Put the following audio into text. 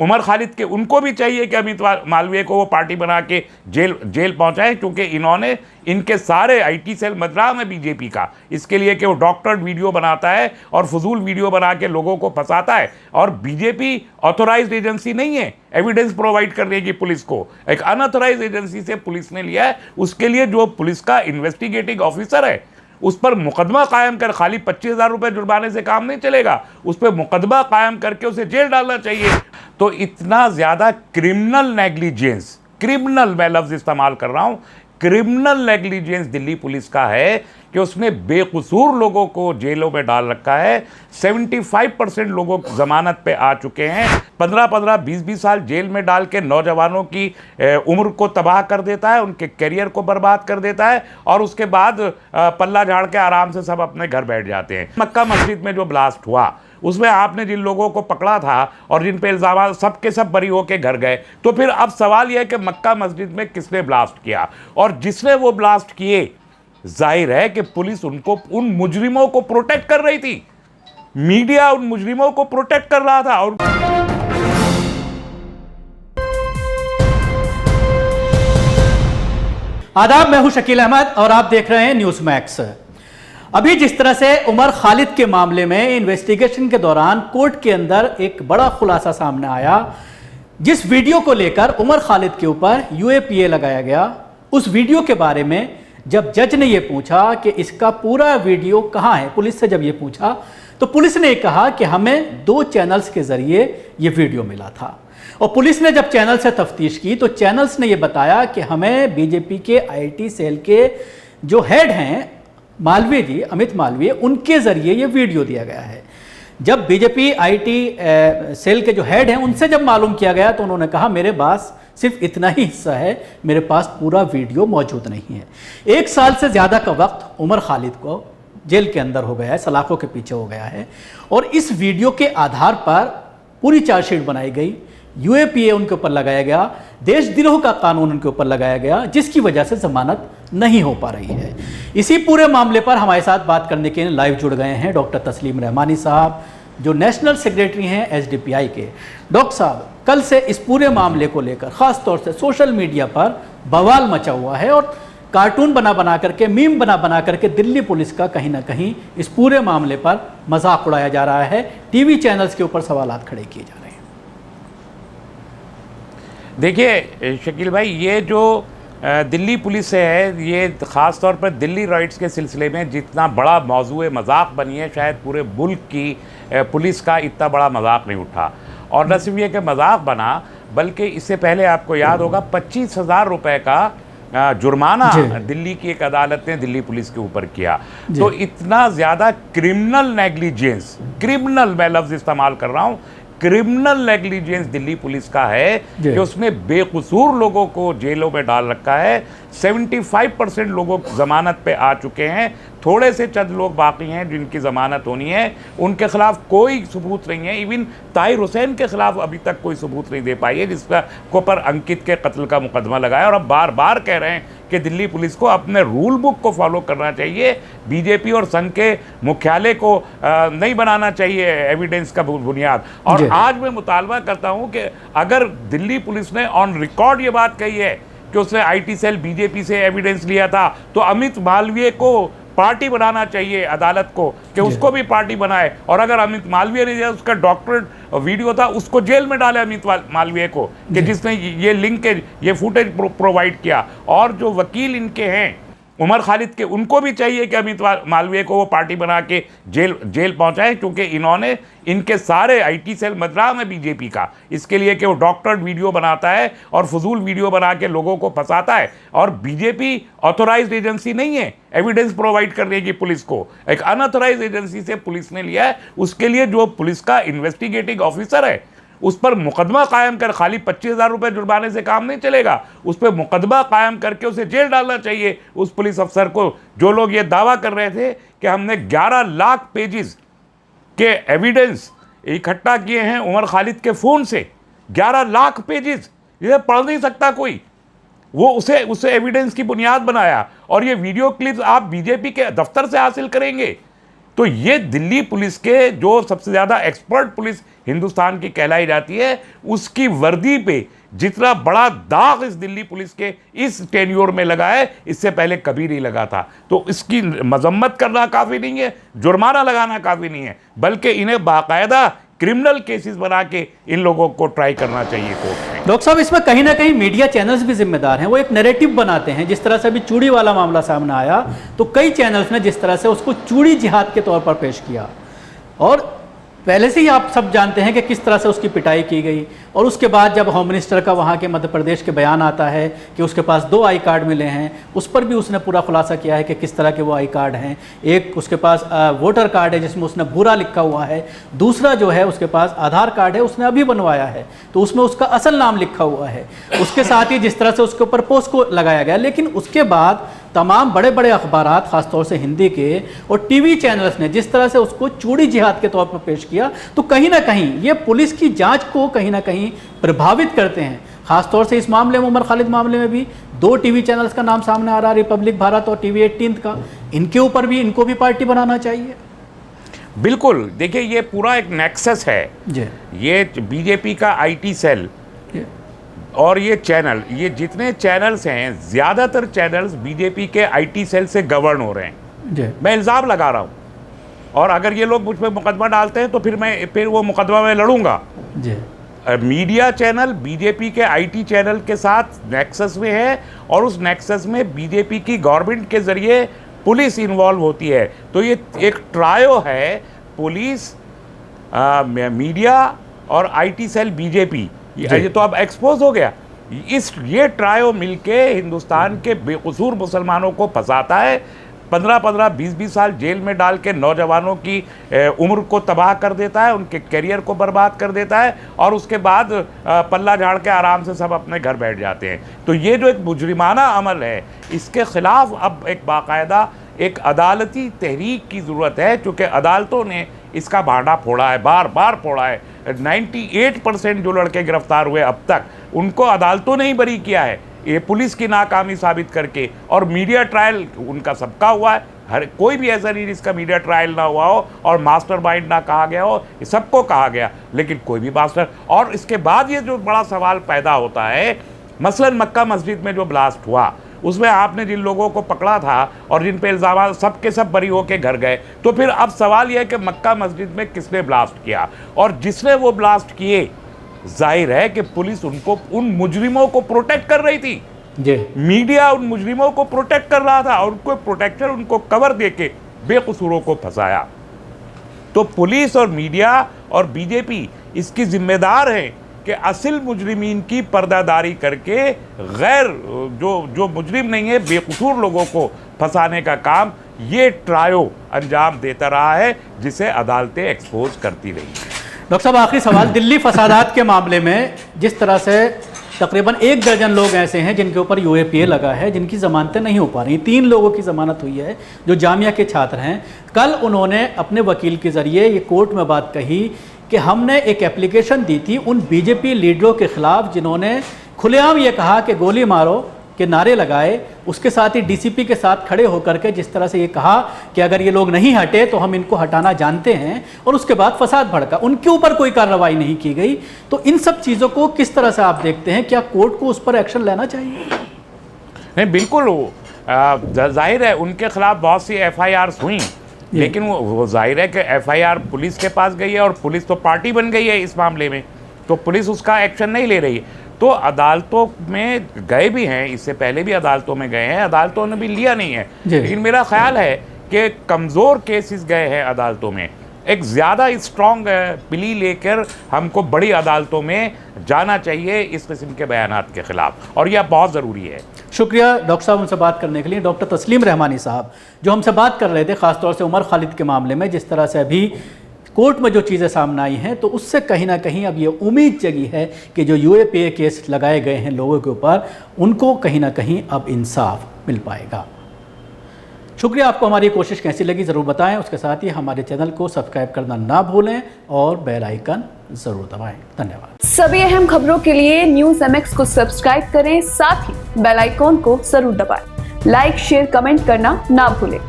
उमर खालिद के उनको भी चाहिए कि अमित मालवीय को वो पार्टी बना के जेल पहुंचाएं, क्योंकि इन्होंने इनके सारे आईटी सेल मद्रास में बीजेपी का इसके लिए कि वो डॉक्टर्ड वीडियो बनाता है और फजूल वीडियो बना के लोगों को फंसाता है। और बीजेपी ऑथोराइज्ड एजेंसी नहीं है एविडेंस प्रोवाइड करने की पुलिस को, एक अनऑथोराइज्ड एजेंसी से पुलिस ने लिया है। उसके लिए जो पुलिस का इन्वेस्टिगेटिंग ऑफिसर है उस पर मुकदमा कायम कर, खाली 25,000 रुपये जुर्माने से काम नहीं चलेगा, उस पर मुकदमा कायम करके उसे जेल डालना चाहिए। तो इतना ज़्यादा क्रिमिनल नेग्लिजेंस, क्रिमिनल मैं लफ्ज़ इस्तेमाल कर रहा हूँ, क्रिमिनल नेग्लिजेंस दिल्ली पुलिस का है कि उसने बेकसूर लोगों को जेलों में डाल रखा है। 75% लोगों जमानत पे आ चुके हैं। 15-15, 20-20 साल जेल में डाल के नौजवानों की उम्र को तबाह कर देता है, उनके करियर को बर्बाद कर देता है और उसके बाद पल्ला झाड़ के आराम से सब अपने घर बैठ जाते हैं। मक्का मस्जिद में जो ब्लास्ट हुआ उसमें आपने जिन लोगों को पकड़ा था और जिन पे इल्ज़ाम सब के सब बरी होके घर गए, तो फिर अब सवाल यह है कि मक्का मस्जिद में किसने ब्लास्ट किया, और जिसने वो ब्लास्ट किए जाहिर है कि पुलिस उनको, उन मुजरिमों को प्रोटेक्ट कर रही थी, मीडिया उन मुजरिमों को प्रोटेक्ट कर रहा था। और आदाब, मैं हूं शकील अहमद और आप देख रहे हैं न्यूज़ मैक्स। अभी जिस तरह से उमर खालिद के मामले में इन्वेस्टिगेशन के दौरान कोर्ट के अंदर एक बड़ा खुलासा सामने आया, जिस वीडियो को लेकर उमर खालिद के ऊपर यूएपीए लगाया गया, उस वीडियो के बारे में जब जज ने यह पूछा कि इसका पूरा वीडियो कहां है, पुलिस से जब यह पूछा तो पुलिस ने कहा कि हमें 2 चैनल्स के जरिए यह वीडियो मिला था। और पुलिस ने जब चैनल से तफ्तीश की तो चैनल्स ने यह बताया कि हमें बीजेपी के आईटी सेल के जो हेड हैं मालवीय जी, अमित मालवीय, उनके जरिए ये वीडियो दिया गया है। जब बीजेपी आईटी सेल के जो हेड हैं उनसे जब मालूम किया गया तो उन्होंने कहा मेरे पास सिर्फ इतना ही हिस्सा है, मेरे पास पूरा वीडियो मौजूद नहीं है। 1 साल से ज़्यादा का वक्त उमर खालिद को जेल के अंदर हो गया है, सलाखों के पीछे हो गया है, और इस वीडियो के आधार पर पूरी चार्जशीट बनाई गई, यूएपीए उनके ऊपर लगाया गया, देशद्रोह का कानून उनके ऊपर लगाया गया, जिसकी वजह से जमानत नहीं हो पा रही है। इसी पूरे मामले पर हमारे साथ बात करने के लिए लाइव जुड़ गए हैं डॉक्टर तस्लीम रहमानी साहब, जो नेशनल सेक्रेटरी हैं एसडीपीआई के। डॉक्टर साहब, कल से इस पूरे मामले को लेकर खास तौर से सोशल मीडिया पर बवाल मचा हुआ है और कार्टून बना करके, मीम बना करके दिल्ली पुलिस का कहीं ना कहीं इस पूरे मामले पर मजाक उड़ाया जा रहा है, टीवी चैनल्स के ऊपर सवालात खड़े किए जा रहे हैं। देखिए शकील भाई, ये जो दिल्ली पुलिस है, ये ख़ास तौर पर दिल्ली राइट्स के सिलसिले में जितना बड़ा मौजूए मजाक बनी है, शायद पूरे मुल्क की पुलिस का इतना बड़ा मजाक नहीं उठा। और न सिर्फ ये कि मजाक बना, बल्कि इससे पहले आपको याद होगा 25,000 रुपये का जुर्माना दिल्ली की एक अदालत ने दिल्ली पुलिस के ऊपर किया। तो इतना ज़्यादा क्रिमिनल नेग्लिजेंस, क्रिमिनल मैं लफ्ज़ इस्तेमाल कर रहा हूँ, क्रिमिनल नेग्लिजेंस दिल्ली पुलिस का है कि उसने बेकसूर लोगों को जेलों में डाल रखा है। 75% लोगों जमानत पे आ चुके हैं, थोड़े से चंद लोग बाकी हैं जिनकी ज़मानत होनी है, उनके खिलाफ कोई सबूत नहीं है। इवन ताहिर हुसैन के खिलाफ अभी तक कोई सबूत नहीं दे पाई है, जिसका को पर अंकित के कत्ल का मुकदमा लगाया। और अब बार बार कह रहे हैं कि दिल्ली पुलिस को अपने रूल बुक को फॉलो करना चाहिए, बीजेपी और संघ के मुख्यालय को नहीं बनाना चाहिए एविडेंस का बुनियाद। और आज मैं मुतालबा करता हूं कि अगर दिल्ली पुलिस ने ऑन रिकॉर्ड ये बात कही है कि उसने आईटी सेल बीजेपी से एविडेंस लिया था, तो अमित मालवीय को पार्टी बनाना चाहिए अदालत को कि उसको भी पार्टी बनाए। और अगर अमित मालवीय ने उसका डॉक्टरेट वीडियो था उसको जेल में डाले अमित मालवीय को, कि जिसने ये लिंक ये फुटेज प्रोवाइड किया। और जो वकील इनके हैं उमर खालिद के, उनको भी चाहिए कि अमित मालवीय को वो पार्टी बना के जेल पहुंचाएं, क्योंकि इन्होंने इनके सारे आईटी सेल मद्रास में बीजेपी का इसके लिए कि वो डॉक्टर्ड वीडियो बनाता है और फजूल वीडियो बना के लोगों को फंसाता है। और बीजेपी ऑथोराइज्ड एजेंसी नहीं है एविडेंस प्रोवाइड करने की पुलिस को, एक अनऑथोराइज्ड एजेंसी से पुलिस ने लिया है। उसके लिए जो पुलिस का इन्वेस्टिगेटिंग ऑफिसर है उस पर मुकदमा कायम कर, खाली 25,000 रुपये जुर्माने से काम नहीं चलेगा, उस पर मुकदमा कायम करके उसे जेल डालना चाहिए उस पुलिस अफसर को। जो लोग ये दावा कर रहे थे कि हमने 11 लाख पेजेस के एविडेंस इकट्ठा किए हैं उमर खालिद के फ़ोन से, 11 लाख पेजेस, ये पढ़ नहीं सकता कोई, वो उसे एविडेंस की बुनियाद बनाया। और ये वीडियो क्लिप्स आप बीजेपी के दफ्तर से हासिल करेंगे तो ये दिल्ली पुलिस के जो सबसे ज़्यादा एक्सपर्ट पुलिस हिंदुस्तान की कहलाई जाती है, उसकी वर्दी पे जितना बड़ा दाग इस दिल्ली पुलिस के इस टेन्योर में लगा है, इससे पहले कभी नहीं लगा था। तो इसकी मजम्मत करना काफ़ी नहीं है, जुर्माना लगाना काफ़ी नहीं है, बल्कि इन्हें बाकायदा क्रिमिनल केसेस बना के इन लोगों को ट्राई करना चाहिए कोर्ट में। डॉक्टर साहब, इसमें कहीं ना कहीं मीडिया चैनल्स भी जिम्मेदार हैं। वो एक नैरेटिव बनाते हैं। जिस तरह से अभी चूड़ी वाला मामला सामने आया, तो कई चैनल्स ने जिस तरह से उसको चूड़ी जिहाद के तौर पर पेश किया, और पहले से ही आप सब जानते हैं कि किस तरह से उसकी पिटाई की गई। और उसके बाद जब होम मिनिस्टर का वहाँ के मध्य प्रदेश के बयान आता है कि उसके पास 2 आई कार्ड मिले हैं, उस पर भी उसने पूरा खुलासा किया है कि किस तरह के वो आई कार्ड हैं। एक उसके पास वोटर कार्ड है जिसमें उसने बुरा लिखा हुआ है, दूसरा जो है उसके पास आधार कार्ड है, उसने अभी बनवाया है, तो उसमें उसका असल नाम लिखा हुआ है। उसके साथ ही जिस तरह से उसके ऊपर पोस्को लगाया गया, लेकिन उसके बाद तमाम बड़े बड़े अखबारात, खासतौर से हिंदी के और टीवी चैनल्स ने जिस तरह से उसको चूड़ी जिहाद के तौर पर पेश किया, तो कहीं ना कहीं ये पुलिस की जांच को कहीं ना कहीं प्रभावित करते हैं। खासतौर से इस मामले में, उमर खालिद मामले में भी 2 टीवी चैनल्स का नाम सामने आ रहा है, रिपब्लिक भारत और टीवी 18 का। इनके ऊपर भी इनको भी पार्टी बनाना चाहिए। बिल्कुल, देखिए ये पूरा एक नेक्सस है जी। ये बीजेपी का आईटी सेल और ये चैनल, ये जितने चैनल्स हैं, ज़्यादातर चैनल्स बीजेपी के आईटी सेल से गवर्न हो रहे हैं। जी। मैं इल्ज़ाम लगा रहा हूँ, और अगर ये लोग मुझ पर मुकदमा डालते हैं तो फिर वो मुकदमा मैं लड़ूंगा। जी। मीडिया चैनल बीजेपी के आईटी चैनल के साथ नेक्सस में है, और उस नेक्सस में बीजेपी की गवर्नमेंट के ज़रिए पुलिस इन्वॉल्व होती है। तो ये एक ट्रायो है, पुलिस, मीडिया और आईटी सेल बीजेपी, ये तो अब एक्सपोज हो गया। ये ट्रायो मिलके हिंदुस्तान के बेकसूर मुसलमानों को फंसाता है, 15-15, 20-20 साल जेल में डाल के नौजवानों की उम्र को तबाह कर देता है, उनके करियर को बर्बाद कर देता है, और उसके बाद पल्ला झाड़ के आराम से सब अपने घर बैठ जाते हैं। तो ये जो एक मुजरिमाना अमल है, इसके ख़िलाफ़ अब एक बाकायदा एक अदालती तहरीक की ज़रूरत है, क्योंकि अदालतों ने इसका भांडा फोड़ा है, बार बार फोड़ा है। 98% जो लड़के गिरफ्तार हुए अब तक, उनको अदालतों ने ही बरी किया है, ये पुलिस की नाकामी साबित करके। और मीडिया ट्रायल उनका सबका हुआ है, हर कोई भी ऐसा नहीं जिसका मीडिया ट्रायल ना हुआ हो और मास्टरमाइंड ना कहा गया हो, ये सबको कहा गया, लेकिन कोई भी मास्टर। और इसके बाद ये जो बड़ा सवाल पैदा होता है, मसलन मक्का मस्जिद में जो ब्लास्ट हुआ, उसमें आपने जिन लोगों को पकड़ा था और जिन पे इल्ज़ाम, सब के सब बरी होके घर गए। तो फिर अब सवाल यह है कि मक्का मस्जिद में किसने ब्लास्ट किया, और जिसने वो ब्लास्ट किए, जाहिर है कि पुलिस उनको, उन मुजरिमों को प्रोटेक्ट कर रही थी जी। मीडिया उन मुजरिमों को प्रोटेक्ट कर रहा था, और उनको प्रोटेक्शन, उनको कवर देके बेकसूरों को फंसाया। तो पुलिस और मीडिया और बीजेपी इसकी जिम्मेदार है कि असल मुजरिमीन की पर्दादारी करके गैर जो मुजरिम नहीं है, बेकसूर लोगों को फंसाने का काम ये ट्रायो अंजाम देता रहा है, जिसे अदालतें एक्सपोज करती रही। डॉक्टर साहब, आखिरी सवाल, दिल्ली फसादात के मामले में जिस तरह से तकरीबन 1 दर्जन लोग ऐसे हैं जिनके ऊपर यूएपीए लगा है, जिनकी ज़मानतें नहीं हो पा रही, 3 लोगों की ज़मानत हुई है जो जामिया के छात्र हैं। कल उन्होंने अपने वकील के ज़रिए ये कोर्ट में बात कही कि हमने एक एप्लीकेशन दी थी उन बीजेपी लीडरों के ख़िलाफ़ जिन्होंने खुलेआम ये कहा कि गोली मारो के नारे लगाए, उसके साथ ही डीसीपी के साथ खड़े होकर के जिस तरह से ये कहा कि अगर ये लोग नहीं हटे तो हम इनको हटाना जानते हैं, और उसके बाद फसाद भड़का, उनके ऊपर कोई कार्रवाई नहीं की गई। तो इन सब चीज़ों को किस तरह से आप देखते हैं? क्या कोर्ट को उस पर एक्शन लेना चाहिए? नहीं, बिल्कुल, जाहिर है उनके खिलाफ बहुत सी FIRs हुई, लेकिन वो जाहिर है कि FIR पुलिस के पास गई है, और पुलिस तो पार्टी बन गई है इस मामले में, तो पुलिस उसका एक्शन नहीं ले रही है। तो अदालतों में गए भी हैं, इससे पहले भी अदालतों में गए हैं, अदालतों ने भी लिया नहीं है। लेकिन मेरा ख्याल है कि कमज़ोर केसेस गए हैं अदालतों में, एक ज़्यादा स्ट्रॉन्ग प्ली लेकर हमको बड़ी अदालतों में जाना चाहिए इस किस्म के बयानात के ख़िलाफ़, और यह बहुत ज़रूरी है। शुक्रिया डॉक्टर साहब हमसे बात करने के लिए। डॉक्टर तस्लीम रहमानी साहब जो हमसे बात कर रहे थे ख़ासतौर से उमर खालिद के मामले में, जिस तरह से अभी कोर्ट में जो चीज़ें सामने आई हैं, तो उससे कहीं ना कहीं अब ये उम्मीद जगी है कि जो यूएपीए केस लगाए गए हैं लोगों के ऊपर, उनको कहीं ना कहीं अब इंसाफ मिल पाएगा। शुक्रिया। आपको हमारी कोशिश कैसी लगी ज़रूर बताएं। उसके साथ ही हमारे चैनल को सब्सक्राइब करना ना भूलें और बेल आइकन ज़रूर दबाएं। धन्यवाद। सभी अहम खबरों के लिए न्यूज़ MX को सब्सक्राइब करें, साथ ही बेल आइकॉन को जरूर दबाएं। लाइक, शेयर, कमेंट करना ना भूलें।